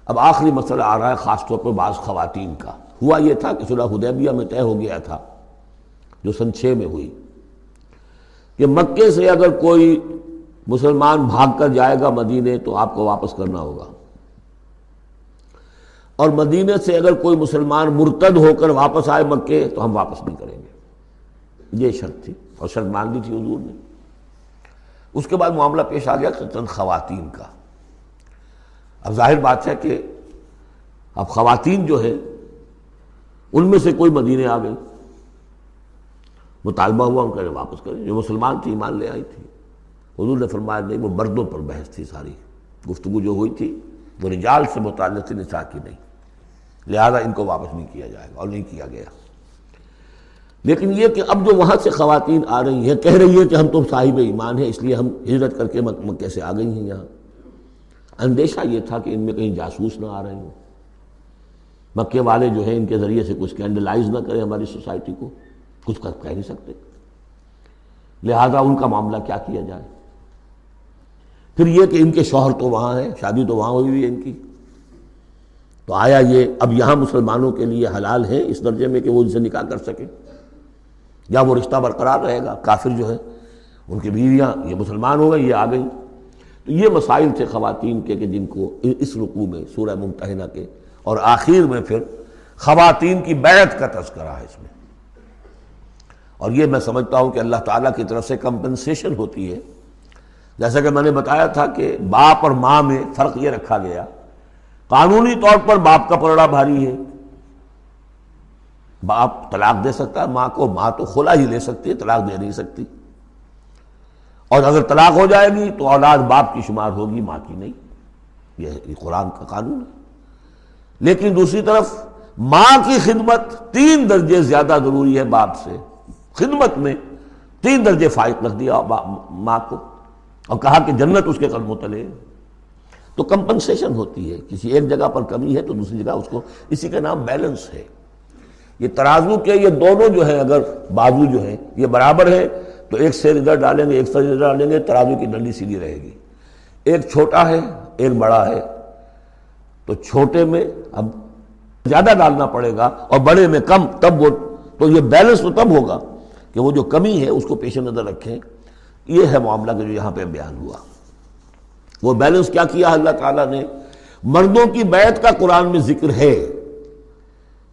اب آخری مسئلہ آ رہا ہے خاص طور پر بعض خواتین کا۔ ہوا یہ تھا کہ صلح حدیبیہ میں طے ہو گیا تھا، جو سن 6 میں ہوئی، کہ مکے سے اگر کوئی مسلمان بھاگ کر جائے گا مدینے تو آپ کو واپس کرنا ہوگا، اور مدینے سے اگر کوئی مسلمان مرتد ہو کر واپس آئے مکے تو ہم واپس نہیں کریں گے۔ یہ شرط تھی، اور شرط مان لی تھی حضور نے۔ اس کے بعد معاملہ پیش آ گیا چند خواتین کا۔ اب ظاہر بات ہے کہ اب خواتین جو ہے ان میں سے کوئی مدینے آ گئی، مطالبہ ہوا ان کا واپس کریں، جو مسلمان تھی ایمان لے آئی تھی۔ حضور نے فرمایا نہیں، وہ مردوں پر بحث تھی، ساری گفتگو جو ہوئی تھی وہ رجال سے متعلق تھی، نساء کی نہیں، لہذا ان کو واپس نہیں کیا جائے گا، اور نہیں کیا گیا۔ لیکن یہ کہ اب جو وہاں سے خواتین آ رہی ہیں، کہہ رہی ہیں کہ ہم تو صاحب ایمان ہیں، اس لیے ہم ہجرت کر کے مکے سے آ گئی ہیں یہاں۔ اندیشہ یہ تھا کہ ان میں کہیں جاسوس نہ آ رہے ہوں، مکے والے جو ہیں ان کے ذریعے سے کچھ اسکینڈلائز نہ کریں ہماری سوسائٹی کو، کچھ کہہ نہیں سکتے، لہذا ان کا معاملہ کیا کیا جائے۔ پھر یہ کہ ان کے شوہر تو وہاں ہیں، شادی تو وہاں ہوئی ہوئی ہے ان کی، تو آیا یہ اب یہاں مسلمانوں کے لیے حلال ہے اس درجے میں کہ وہ ان سے نکاح کر سکیں، یا وہ رشتہ برقرار رہے گا؟ کافر جو ہے ان کی بیویاں یہ مسلمان ہو گئی، یہ آ گئیں۔ تو یہ مسائل تھے خواتین کے کہ جن کو اس رکوع میں سورہ ممتحنہ کے اور آخر میں پھر خواتین کی بیعت کا تذکرہ ہے اس میں۔ اور یہ میں سمجھتا ہوں کہ اللہ تعالیٰ کی طرف سے کمپنسیشن ہوتی ہے۔ جیسا کہ میں نے بتایا تھا کہ باپ اور ماں میں فرق یہ رکھا گیا، قانونی طور پر باپ کا پلڑا بھاری ہے، باپ طلاق دے سکتا ہے ماں کو، ماں تو خلا ہی لے سکتی ہے، طلاق دے نہیں سکتی، اور اگر طلاق ہو جائے گی تو اولاد باپ کی شمار ہوگی، ماں کی نہیں، یہ قرآن کا قانون ہے۔ لیکن دوسری طرف ماں کی خدمت 3 درجے زیادہ ضروری ہے باپ سے، خدمت میں 3 درجے فائق رکھ دیا ماں کو، اور کہا کہ جنت اس کے قدموں تلے ہے۔ تو کمپنسیشن ہوتی ہے، کسی ایک جگہ پر کمی ہے تو دوسری جگہ اس کو، اسی کا نام بیلنس ہے۔ یہ ترازو کے یہ دونوں جو ہیں، اگر بازو جو ہیں یہ برابر ہے تو ایک سیر ادھر ڈالیں گے ایک سیر ادھر ڈالیں گے، ترازو کی ڈنڈی سیدھی رہے گی۔ ایک چھوٹا ہے ایک بڑا ہے تو چھوٹے میں اب زیادہ ڈالنا پڑے گا اور بڑے میں کم، تب وہ تو یہ بیلنس تو تب ہوگا کہ وہ جو کمی ہے اس کو پیش نظر رکھیں۔ یہ ہے معاملہ کہ جو یہاں پہ بیان ہوا۔ وہ بیلنس کیا کیا اللہ تعالیٰ نے؟ مردوں کی بیعت کا قرآن میں ذکر ہے،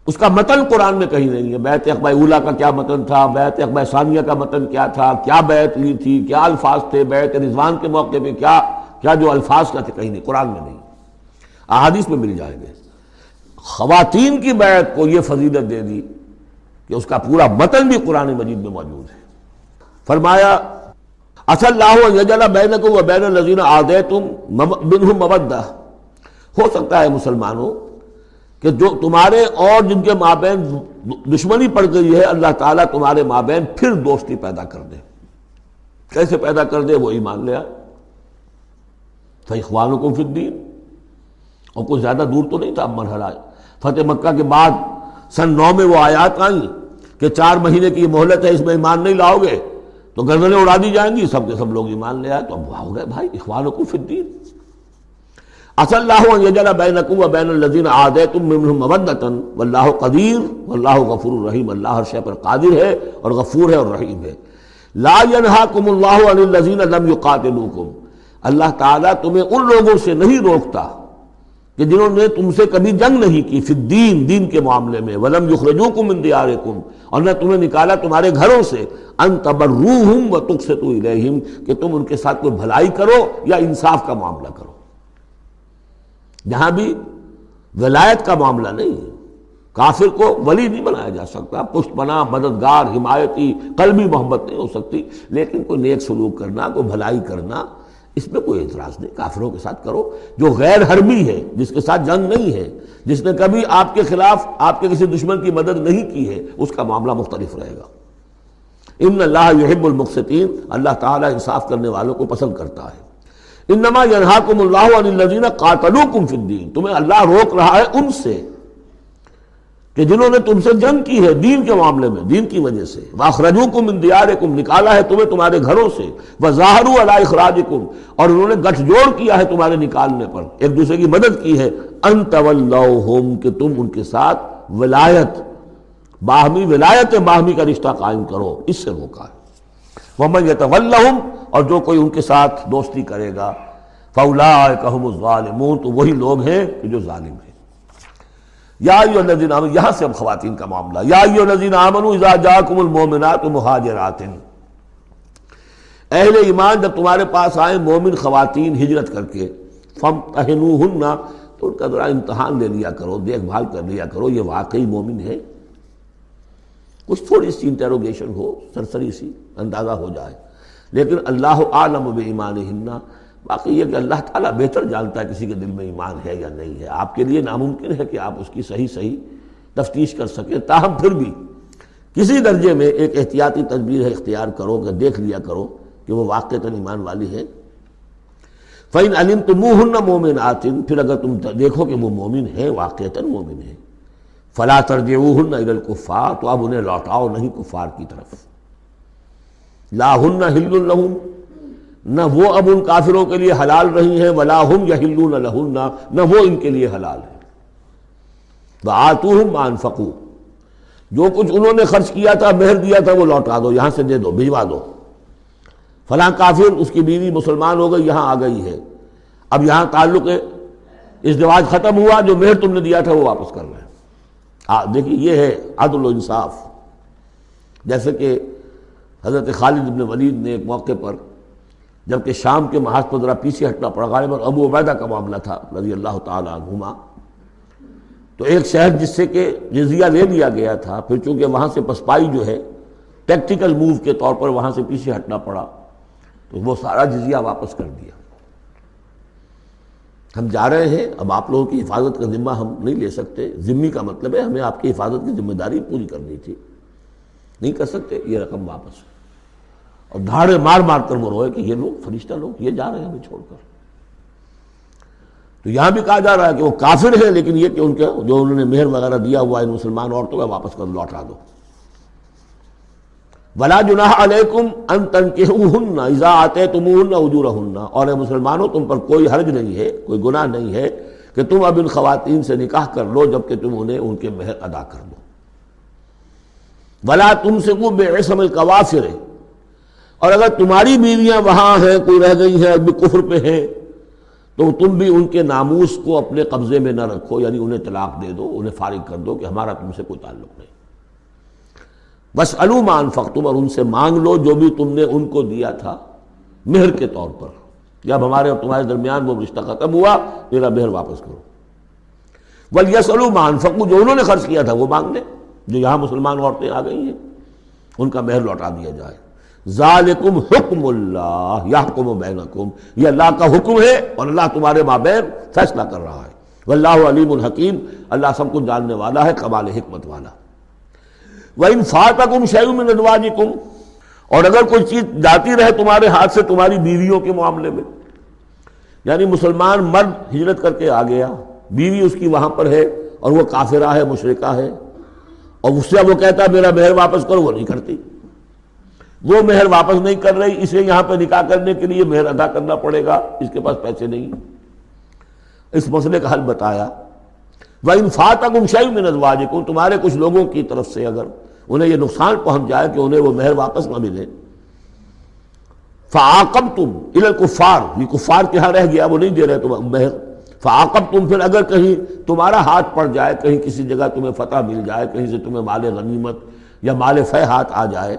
اس کا متن قرآن میں کہیں نہیں ہے۔ بیعت عقبہ اولیٰ کا کیا متن تھا، بیعت عقبہ ثانیہ کا متن کیا تھا، کیا بیعت لی تھی، کیا الفاظ تھے، بیعت رضوان کے موقع پہ کیا جو الفاظ کا تھے، کہیں نہیں، قرآن میں نہیں، احادیث میں مل جائیں گے۔ خواتین کی بیعت کو یہ فضیلت دے دی کہ اس کا پورا متن بھی قرآن مجید میں موجود ہے۔ فرمایا عسى اللہ ان یجعل بینکم وبین الذین عادیتم منہم مودہ، ہو سکتا ہے مسلمانوں کہ جو تمہارے اور جن کے مابین دشمنی پڑ گئی ہے، اللہ تعالیٰ تمہارے مابین پھر دوستی پیدا کر دے۔ کیسے پیدا کر دے؟ وہ ایمان لے آئے، فاخوانکم فی الدین۔ اور کوئی زیادہ دور تو نہیں تھا مرحلہ۔ فتح مکہ کے بعد سن 9 میں وہ آیات آئیں کہ 4 مہینے کی یہ مہلت ہے، اس میں ایمان نہیں لاؤ گے تو گردنیں اڑا دی جائیں گی، سب کے سب لوگ ایمان لے آئے، تو اب ہو گئے بھائی اخوانکم فی الدین۔ عسى اللہ ان یجعل بینکم وبین الذین عادیتم منہم مودۃ واللہ قدیر واللہ غفور رحیم، اللہ ہر شے پر قادر ہے اور غفور ہے اور رحیم ہے۔ لا ینہاکم اللہ عن الذین لم یقاتلوکم، اللہ تعالیٰ تمہیں ان لوگوں سے نہیں روکتا کہ جنہوں نے تم سے کبھی جنگ نہیں کی، فی الدین، دین کے معاملے میں، ولم یخرجوکم من دیارکم، اور نہ تمہیں نکالا تمہارے گھروں سے، ان تبروہم وتقسطوا الیہم، کہ تم ان کے ساتھ کوئی بھلائی کرو یا انصاف کا معاملہ کرو۔ جہاں بھی ولایت کا معاملہ نہیں، کافر کو ولی نہیں بنایا جا سکتا، پشت پناہ، مددگار، حمایتی، قلبی محبت نہیں ہو سکتی، لیکن کوئی نیک سلوک کرنا، کوئی بھلائی کرنا، اس میں کوئی اعتراض نہیں، کافروں کے ساتھ کرو۔ جو غیر حربی ہے، جس کے ساتھ جنگ نہیں ہے، جس نے کبھی آپ کے خلاف آپ کے کسی دشمن کی مدد نہیں کی ہے، اس کا معاملہ مختلف رہے گا۔ ان اللہ یحب المقسطین، اللہ تعالیٰ انصاف کرنے والوں کو پسند کرتا ہے۔ انما ینہاکم اللہ عن الذین قاتلوکم فی الدین، تمہیں اللہ روک رہا ہے ان سے کہ جنہوں نے تم سے جنگ کی ہے دین کے معاملے میں، دین کی وجہ سے، وَأَخْرَجُوكُم مِّن دِيَارِكُمْ، نکالا ہے تمہیں تمہارے گھروں سے، وَظَاهَرُوا عَلَىٰ إِخْرَاجِكُمْ، اور انہوں نے گٹھ جوڑ کیا ہے تمہارے نکالنے پر، ایک دوسرے کی مدد کی ہے، أَن تَوَلَّوْهُمْ، کہ تم ان کے ساتھ ولایت، باہمی ولایت باہمی کا رشتہ قائم کرو، اس سے روکا ہے۔ وَمَن يَتَوَلَّهُمْ، اور جو کوئی ان کے ساتھ دوستی کرے گا، فَأُولَٰئِكَ هُمُ الظَّالِمُونَ، تو وہی لوگ ہیں کہ جو ظالم ہیں۔ یا ایھا الذین آمنوا، یہاں سے اب خواتین کا معاملہ، یا ایھا الذین آمنوا اذا جاءکم المؤمنات مہاجرات، اہل ایمان جب تمہارے پاس آئیں مومن خواتین ہجرت کر کے، فامتحنوہن، تو ان کا ذرا امتحان لے لیا کرو، دیکھ بھال کر لیا کرو یہ واقعی مومن ہے، کچھ تھوڑی سی انٹروگیشن ہو، سرسری سی اندازہ ہو جائے، لیکن اللہ اعلم بایمانہن، باقی یہ کہ اللہ تعالیٰ بہتر جانتا ہے کسی کے دل میں ایمان ہے یا نہیں ہے، آپ کے لیے ناممکن ہے کہ آپ اس کی صحیح تفتیش کر سکیں، تاہم پھر بھی کسی درجے میں ایک احتیاطی تدبیر اختیار کرو کہ دیکھ لیا کرو کہ وہ واقعتاً ایمان والی ہے۔ فَإِنْ عَلِمْتُمُوهُنَّ مُؤْمِنَاتٍ، پھر اگر تم دیکھو کہ وہ مومن ہے، واقعتاً مومن ہے، فَلَا تَرْجِعُوهُنَّ إِلَى الْكُفَّارِ، تو اب انہیں لوٹاؤ نہیں کفار کی طرف، لَا هُنَّ حِلٌّ لَهُمْ، نہ وہ اب ان کافروں کے لیے حلال رہی ہیں، ولا ہم یحلون لہن، نہ وہ ان کے لیے حلال ہے۔ وآتوہم ما انفقوا، جو کچھ انہوں نے خرچ کیا تھا، مہر دیا تھا، وہ لوٹا دو، یہاں سے دے دو، بھجوا دو۔ فلاں کافر، اس کی بیوی مسلمان ہو گئی، یہاں آ گئی ہے، اب یہاں تعلق ازدواج ختم ہوا، جو مہر تم نے دیا تھا وہ واپس کر رہے ہیں۔ دیکھیے یہ ہے عدل و انصاف، جیسے کہ حضرت خالد بن ولید نے ایک موقع پر، جبکہ شام کے محاذ پر ذرا پیچھے ہٹنا پڑا، غالباً ابو عبیدہ کا معاملہ تھا رضی اللہ تعالیٰ عنہما، تو ایک شہر جس سے کہ جزیہ لے لیا گیا تھا، پھر چونکہ وہاں سے پسپائی جو ہے ٹیکٹیکل موو کے طور پر وہاں سے پیچھے ہٹنا پڑا، تو وہ سارا جزیہ واپس کر دیا۔ ہم جا رہے ہیں، اب آپ لوگوں کی حفاظت کا ذمہ ہم نہیں لے سکتے، ذمہ کا مطلب ہے ہمیں آپ کی حفاظت کی ذمہ داری پوری کرنی تھی، نہیں کر سکتے، یہ رقم واپس۔ اور دھاڑے مار مار کر وہ روئے کہ یہ لوگ فرشتہ لوگ یہ جا رہے ہیں ہمیں چھوڑ کر۔ تو یہاں بھی کہا جا رہا ہے کہ وہ کافر ہیں، لیکن یہ کہ ان کے جو انہوں نے مہر وغیرہ دیا ہوا ان مسلمان عورتوں کا واپس کر لوٹا دو۔ ولا جناح علیکم ان تنکحوہن اذا آتیتموہن اجورہن، اور اے مسلمانوں تم پر کوئی حرج نہیں ہے، کوئی گناہ نہیں ہے کہ تم اب ان خواتین سے نکاح کر لو جبکہ تم انہیں ان کے مہر ادا کر دو۔ ولا تمسکوا بعصم الکوافر، اور اگر تمہاری بیویاں وہاں ہیں، کوئی رہ گئی ہیں ابھی کفر پہ ہیں، تو تم بھی ان کے ناموس کو اپنے قبضے میں نہ رکھو، یعنی انہیں طلاق دے دو، انہیں فارغ کر دو کہ ہمارا تم سے کوئی تعلق نہیں۔ وَاسْأَلُوا مَا أَنفَقْتُمْ، اور ان سے مانگ لو جو بھی تم نے ان کو دیا تھا مہر کے طور پر، جب ہمارے اور تمہارے درمیان وہ رشتہ ختم ہوا میرا مہر واپس کرو۔ وَلْيَسْأَلُوا مَا أَنفَقُوا، جو انہوں نے خرچ کیا تھا وہ مانگ لیں، جو یہاں مسلمان عورتیں آ گئی ہیں ان کا مہر لوٹا دیا جائے۔ ذالکم حکم اللہ یحکم بینکم، یہ اللہ کا حکم ہے اور اللہ تمہارے مابین فیصلہ کر رہا ہے۔ واللہ علیم الحکیم، اللہ سب کچھ جاننے والا ہے، کمال حکمت والا۔ وَإِنْ فَاتَكُمْ شَيْءٌ مِّنْ أَزْوَاجِكُمْ، اور اگر کوئی چیز جاتی رہے تمہارے ہاتھ سے تمہاری بیویوں کے معاملے میں، یعنی مسلمان مرد ہجرت کر کے آ گیا، بیوی اس کی وہاں پر ہے اور وہ کافرہ ہے، مشرکہ ہے، اور اس سے وہ کہتا ہے میرا مہر واپس کرو، وہ نہیں کرتی، وہ مہر واپس نہیں کر رہی، اسے یہاں پہ نکاح کرنے کے لیے مہر ادا کرنا پڑے گا، اس کے پاس پیسے نہیں۔ اس مسئلے کا حل بتایا۔ وَإِنْ فَاتَكُمْ شَيْءٌ مِّنْ أَزْوَاجِكُمْ، تمہارے کچھ لوگوں کی طرف سے اگر انہیں یہ نقصان پہنچ جائے کہ انہیں وہ مہر واپس نہ ملے، فَعَاقَبْتُمْ إِلَى الْكُفَّارِ، یہ کفار کے ہاں رہ گیا، وہ نہیں دے رہے تم مہر، فَعَاقَبْتُمْ، پھر اگر کہیں تمہارا ہاتھ پڑ جائے، کہیں کسی جگہ تمہیں فتح مل جائے، کہیں سے تمہیں مال غنیمت یا مال فہ ہاتھ آ جائے،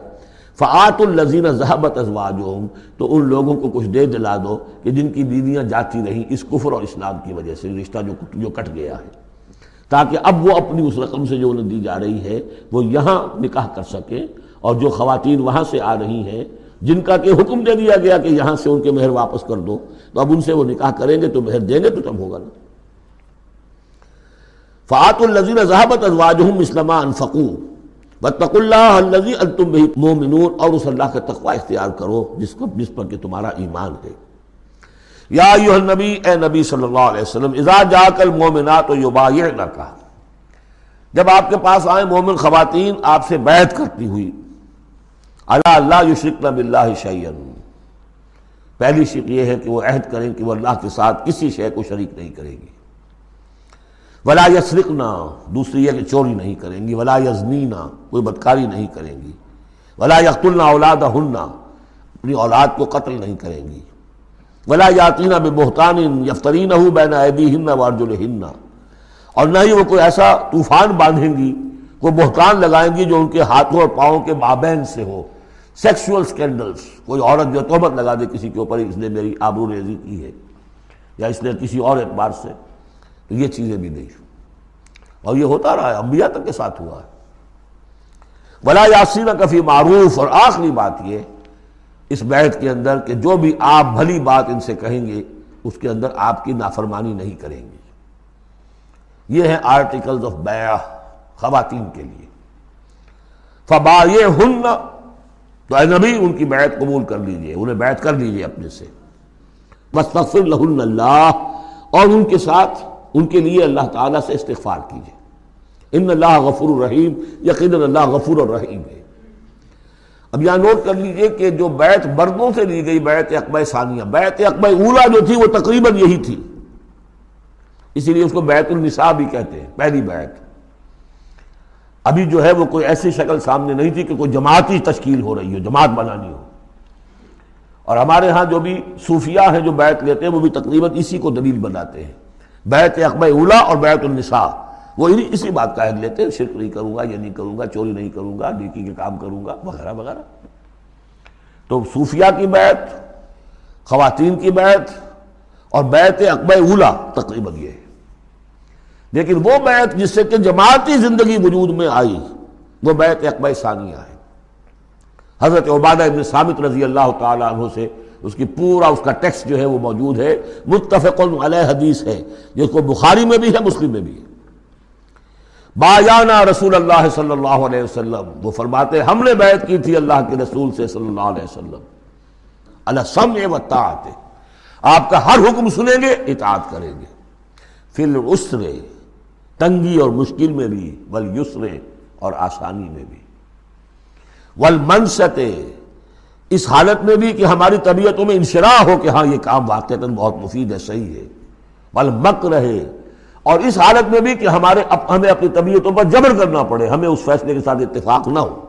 فَآتُوا الَّذِينَ ذَهَبَتْ أَزْوَاجُهُمْ، تو ان لوگوں کو کچھ دے دلا دو کہ جن کی بیویاں جاتی رہیں اس کفر اور اسلام کی وجہ سے، رشتہ جو کٹ گیا ہے، تاکہ اب وہ اپنی اس رقم سے جو انہیں دی جا رہی ہے وہ یہاں نکاح کر سکیں، اور جو خواتین وہاں سے آ رہی ہیں جن کا کہ حکم دے دیا گیا کہ یہاں سے ان کے مہر واپس کر دو، تو اب ان سے وہ نکاح کریں گے تو مہر دیں گے تو تب ہوگا نا۔ فَآتُوا الَّذِينَ ذَهَبَتْ أَزْوَاجُهُمْ مِثْلَ مَا أَنفَقُوا وَاتَّقُوا اللَّهَ الَّذِي أَنتُم بِهِ مُؤْمِنُونَ، اور اس اللہ کا تقوی اختیار کرو جس پر کہ تمہارا ایمان ہے۔ یا ایھا النبی، اے نبی صلی اللہ علیہ وسلم، اذا جاءک المؤمنات یبایعنک، جب آپ کے پاس آئیں مومن خواتین آپ سے بیعت کرتی ہوئی، الا اللہ یشرکن باللہ شیئا، پہلی شرط یہ ہے کہ وہ عہد کریں کہ وہ اللہ کے ساتھ کسی شے کو شریک نہیں کریں گی، ولا یسرقنا، دوسری یہ کہ چوری نہیں کریں گی، ولا یزنینا، کوئی بدکاری نہیں کریں گی، ولا یقتلن اولادہن، اپنی اولاد کو قتل نہیں کریں گی، ولا یاتین ببہتان یفترینہ بین ایدیہن وارجلہن، اور نہ ہی وہ کوئی ایسا طوفان باندھیں گی، کوئی بہتان لگائیں گی جو ان کے ہاتھوں اور پاؤں کے مابین سے ہو، سیکسول سکینڈلز، کوئی عورت جو تہمت لگا دے کسی کے اوپر اس نے میری آبرو ریزی کی ہے یا اس نے کسی اور اعتبار سے، تو یہ چیزیں بھی نہیں، اور یہ ہوتا رہا ہے، انبیاء تک کے ساتھ ہوا ہے۔ ولا یعصینک فی معروف، اور آخری بات یہ اس بیعت کے اندر کہ جو بھی آپ بھلی بات ان سے کہیں گے اس کے اندر آپ کی نافرمانی نہیں کریں گے۔ یہ ہیں آرٹیکلز آف بیع خواتین کے لیے۔ فبایعہن، تو اے نبی ان کی بیعت قبول کر لیجئے، انہیں بیعت کر لیجئے اپنے سے، واستغفر لہن اللہ، اور ان کے ساتھ ان کے لیے اللہ تعالیٰ سے استغفار کیجئے۔ ان اللہ غفور الرحیم، یقیناً اللہ غفور الرحیم ہے۔ اب یہاں نوٹ کر لیجئے کہ جو بیعت مردوں سے لی گئی، بیعت عقبہ ثانیہ، بیعت عقبہ اولیٰ جو تھی وہ تقریباً یہی تھی، اسی لیے اس کو بیعت النساء بھی کہتے ہیں، پہلی بیعت۔ ابھی جو ہے وہ کوئی ایسی شکل سامنے نہیں تھی کہ کوئی جماعتی تشکیل ہو رہی ہو، جماعت بنانی ہو، اور ہمارے ہاں جو بھی صوفیاء ہیں جو بیعت لیتے ہیں وہ بھی تقریباً اسی کو دلیل بناتے ہیں، بیعت عقبہ اولیٰ اور بیعت النساء، وہ اسی بات کا عہد لیتے ہیں، شرک نہیں کروں گا، یہ نہیں کروں گا، چوری نہیں کروں گا، نیکی کے کام کروں گا، وغیرہ وغیرہ۔ تو صوفیاء کی بیعت، خواتین کی بیعت اور بیعت عقبہ اولیٰ تقریباً یہ ہے۔ لیکن وہ بیعت جس سے کہ جماعتی زندگی وجود میں آئی وہ بیعت عقبہ ثانیہ ہے۔ حضرت عبادہ ابن صامت رضی اللہ تعالیٰ عنہ سے اس کی پورا اس کا ٹیکسٹ جو ہے وہ موجود ہے، متفق علیہ حدیث ہے، جس کو بخاری میں بھی ہے، مسلم میں بھی ہے۔ بایعنا رسول اللہ صلی اللہ علیہ وسلم، وہ فرماتے ہیں ہم نے بیعت کی تھی اللہ کے رسول سے صلی اللہ علیہ وسلم، علی السمع والطاعۃ، آپ کا ہر حکم سنیں گے، اطاعت کریں گے، فی العسر، تنگی اور مشکل میں بھی، والیسر، اور آسانی میں بھی، والمنشط، اس حالت میں بھی کہ ہماری طبیعتوں میں انشراح ہو کہ ہاں یہ کام واقعتاً بہت مفید ہے، صحیح ہے، والمکرہ، اور اس حالت میں بھی کہ ہمیں اپنی طبیعتوں پر جبر کرنا پڑے، ہمیں اس فیصلے کے ساتھ اتفاق نہ ہو،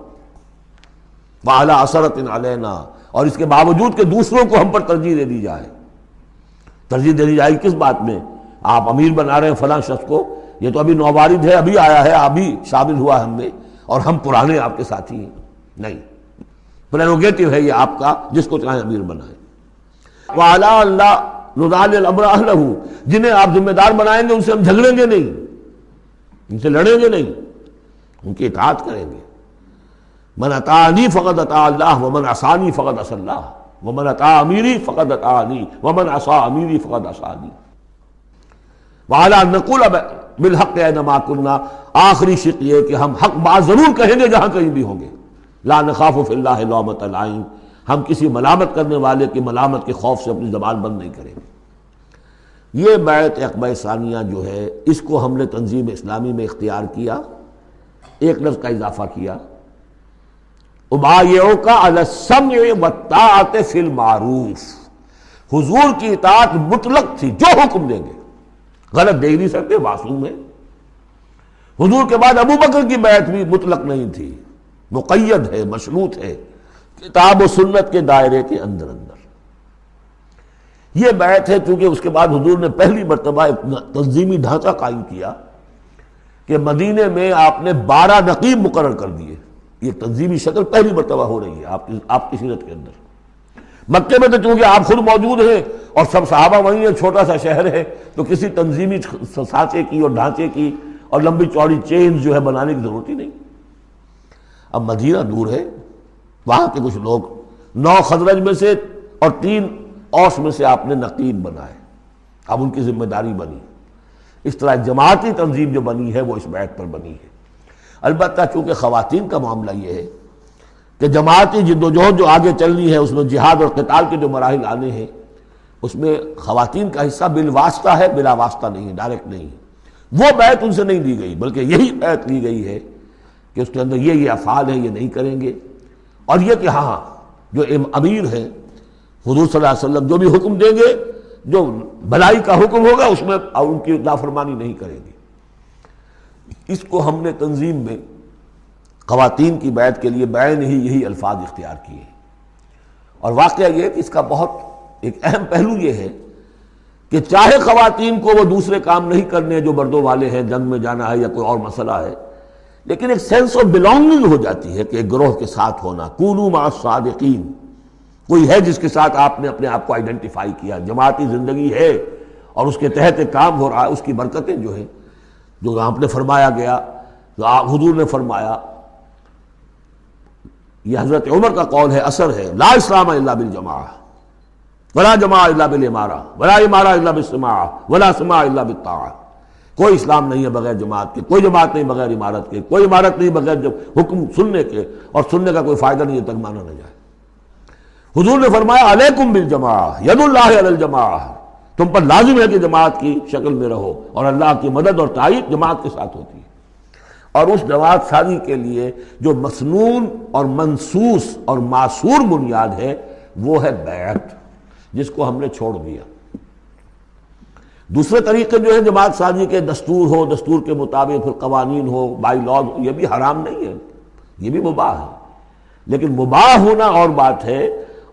وعلی اثرۃ علینا، اور اس کے باوجود کہ دوسروں کو ہم پر ترجیح دے دی جائے۔ ترجیح دے دی جائے کس بات میں؟ آپ امیر بنا رہے ہیں فلاں شخص کو، یہ تو ابھی نوبارد ہے، ابھی آیا ہے، ابھی شامل ہوا ہم میں، اور ہم پرانے آپ کے ساتھی ہیں، نہیں، پریروگیٹو ہے یہ آپ کا، جس کو چاہیں امیر بنائیں۔ وعلی اللہ نذال الامر اہلہ، جنہیں آپ ذمہ دار بنائیں گے ان سے ہم جھگڑیں گے نہیں، ان سے لڑیں گے نہیں، ان کی اطاعت کریں گے۔ من اطاعنی فقد اطاع اللہ ومن عصانی فقد عصی اللہ ومن اطاع امیری فقد اطاعنی ومن عصی امیری فقد عصانی۔ وعلی ان نقول بالحق اینما کنا، آخری شق یہ کہ ہم حق بات ضرور کہیں گے جہاں کہیں بھی ہوں گے، لا نخاف فی اللہ لومۃ لائم، ہم کسی ملامت کرنے والے کی ملامت کے خوف سے اپنی زبان بند نہیں کریں گے۔ یہ بیعت عقبہ ثانیہ جو ہے اس کو ہم نے تنظیم اسلامی میں اختیار کیا، ایک لفظ کا اضافہ کیا، ابایعک علی السمع والطاعۃ فی المعروف، حضور کی اطاعت مطلق تھی، جو حکم دیں گے، غلط دے نہیں سکتے، معصوم ہے۔ حضور کے بعد ابو بکر کی بیعت بھی مطلق نہیں تھی، مقید ہے، مشروط ہے، کتاب و سنت کے دائرے کے اندر۔ یہ بیعت ہے چونکہ اس کے بعد حضور نے پہلی مرتبہ ایک تنظیمی ڈھانچہ قائم کیا کہ مدینے میں آپ نے 12 نقیب مقرر کر دیے، یہ تنظیمی شکل پہلی مرتبہ ہو رہی ہے آپ کی سیرت کے اندر۔ مکے میں تو چونکہ آپ خود موجود ہیں اور سب صحابہ وہیں ہیں، چھوٹا سا شہر ہے، تو کسی تنظیمی سانچے کی اور ڈھانچے کی اور لمبی چوڑی چینز جو ہے بنانے کی ضرورت ہی نہیں۔ اب مدینہ دور ہے، وہاں کے کچھ لوگ 9 خزرج میں سے اور 3 اوس میں سے آپ نے نقیب بنائے، اب ان کی ذمہ داری بنی۔ اس طرح جماعتی تنظیم جو بنی ہے وہ اس بیعت پر بنی ہے۔ البتہ چونکہ خواتین کا معاملہ یہ ہے کہ جماعتی جدوجہد جو آگے چلنی ہے، اس میں جہاد اور قتال کے جو مراحل آنے ہیں، اس میں خواتین کا حصہ بالواسطہ ہے، بلا واسطہ نہیں ہے، ڈائریکٹ نہیں ہے۔ وہ بیعت ان سے نہیں لی گئی، بلکہ یہی بیعت لی گئی ہے کہ اس کے اندر یہ افعال ہیں، یہ نہیں کریں گے، اور یہ کہ ہاں جو امیر ہیں حضور صلی اللہ علیہ وسلم جو بھی حکم دیں گے، جو بھلائی کا حکم ہوگا اس میں ان کی نافرمانی نہیں کریں گے۔ اس کو ہم نے تنظیم میں خواتین کی بیعت کے لیے بعین ہی یہی الفاظ اختیار کیے، اور واقعہ یہ کہ اس کا بہت ایک اہم پہلو یہ ہے کہ چاہے خواتین کو وہ دوسرے کام نہیں کرنے جو مردوں والے ہیں، جنگ میں جانا ہے یا کوئی اور مسئلہ ہے، لیکن ایک سینس آف بلانگنگ ہو جاتی ہے کہ ایک گروہ کے ساتھ ہونا، کونوا مع الصادقین، کوئی ہے جس کے ساتھ آپ نے اپنے آپ کو آئیڈینٹیفائی کیا، جماعتی زندگی ہے اور اس کے تحت ایک کام ہو رہا ہے، اس کی برکتیں جو ہیں، جو آپ نے فرمایا گیا، جو حضور نے فرمایا، یہ حضرت عمر کا قول ہے، اثر ہے، لا اسلام الا بالجماعہ ولا جماعہ الا بالامارہ ولا امارہ الا بالسماع ولا سماع الا بالطاعہ۔ کوئی اسلام نہیں ہے بغیر جماعت کے، کوئی جماعت نہیں بغیر عمارت کے، کوئی عمارت نہیں بغیر جب حکم سننے کے، اور سننے کا کوئی فائدہ نہیں ہے تک مانا نہ جائے۔ حضور نے فرمایا علیکم بالجماعہ، ید اللہ علی الجماعہ، تم پر لازم ہے کہ جماعت کی شکل میں رہو، اور اللہ کی مدد اور تائید جماعت کے ساتھ ہوتی ہے۔ اور اس جماعت سازی کے لیے جو مسنون اور منسوس اور معصور بنیاد ہے وہ ہے بیعت، جس کو ہم نے چھوڑ دیا۔ دوسرے طریقے جو ہیں جماعت سازی کے، دستور ہو، دستور کے مطابق پھر قوانین ہو، بائی لاز، یہ بھی حرام نہیں ہے، یہ بھی مباح ہے، لیکن مباح ہونا اور بات ہے،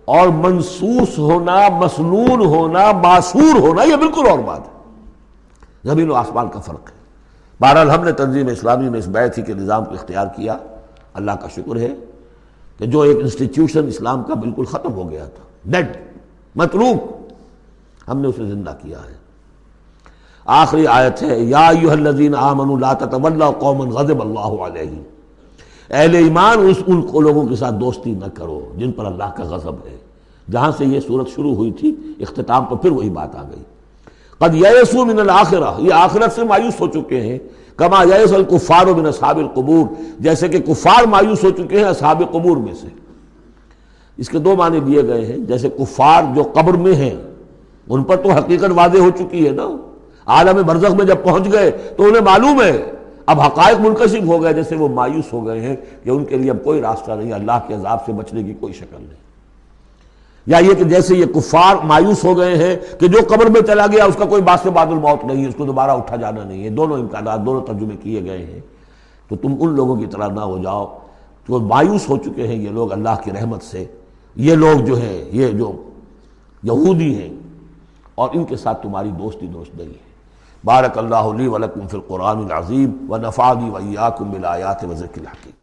اور منسوس ہونا، مسنون ہونا، معصور ہونا یہ بالکل اور بات ہے، زمین و آسمان کا فرق ہے۔ بہرحال ہم نے تنظیم اسلامی میں اس بیعت ہی کے نظام کو اختیار کیا۔ اللہ کا شکر ہے کہ جو ایک انسٹیٹیوشن اسلام کا بالکل ختم ہو گیا تھا، ڈیڈ، متروک، ہم نے اسے زندہ کیا ہے۔ آخری آیت ہے، یا ایھا الذین آمنوا لا تتولوا قوما غضب اللہ علیہم، اہل ایمان ان لوگوں کے ساتھ دوستی نہ کرو جن پر اللہ کا غضب ہے۔ جہاں سے یہ صورت شروع ہوئی تھی، اختتام پر پھر وہی بات آ گئی۔ قد یئسوا من الآخرہ، یہ آخرت سے مایوس ہو چکے ہیں، کما یئس الکفار من اصحاب القبور، جیسے کہ کفار مایوس ہو چکے ہیں اصحاب قبور میں سے۔ اس کے دو معنی دیے گئے ہیں، جیسے کفار جو قبر میں ہیں ان پر تو حقیقت واضح ہو چکی ہے نا، عالم برزخ میں جب پہنچ گئے تو انہیں معلوم ہے، اب حقائق منکشف ہو گئے، جیسے وہ مایوس ہو گئے ہیں کہ ان کے لیے اب کوئی راستہ نہیں، اللہ کے عذاب سے بچنے کی کوئی شکل نہیں۔ یا یہ کہ جیسے یہ کفار مایوس ہو گئے ہیں کہ جو قبر میں چلا گیا اس کا کوئی باعث بعد الموت نہیں ہے، اس کو دوبارہ اٹھا جانا نہیں ہے۔ دونوں امکانات، دونوں ترجمے کیے گئے ہیں، تو تم ان لوگوں کی طرح نہ ہو جاؤ جو مایوس ہو چکے ہیں یہ لوگ اللہ کی رحمت سے۔ یہ لوگ جو ہیں، یہ جو یہودی ہیں، اور ان کے ساتھ تمہاری دوستی درست نہیں ہے۔ بارک اللہ لی ولکم فی القرآن العظیم ونفعنی وإیاکم بالآیات وذکر الحکیم۔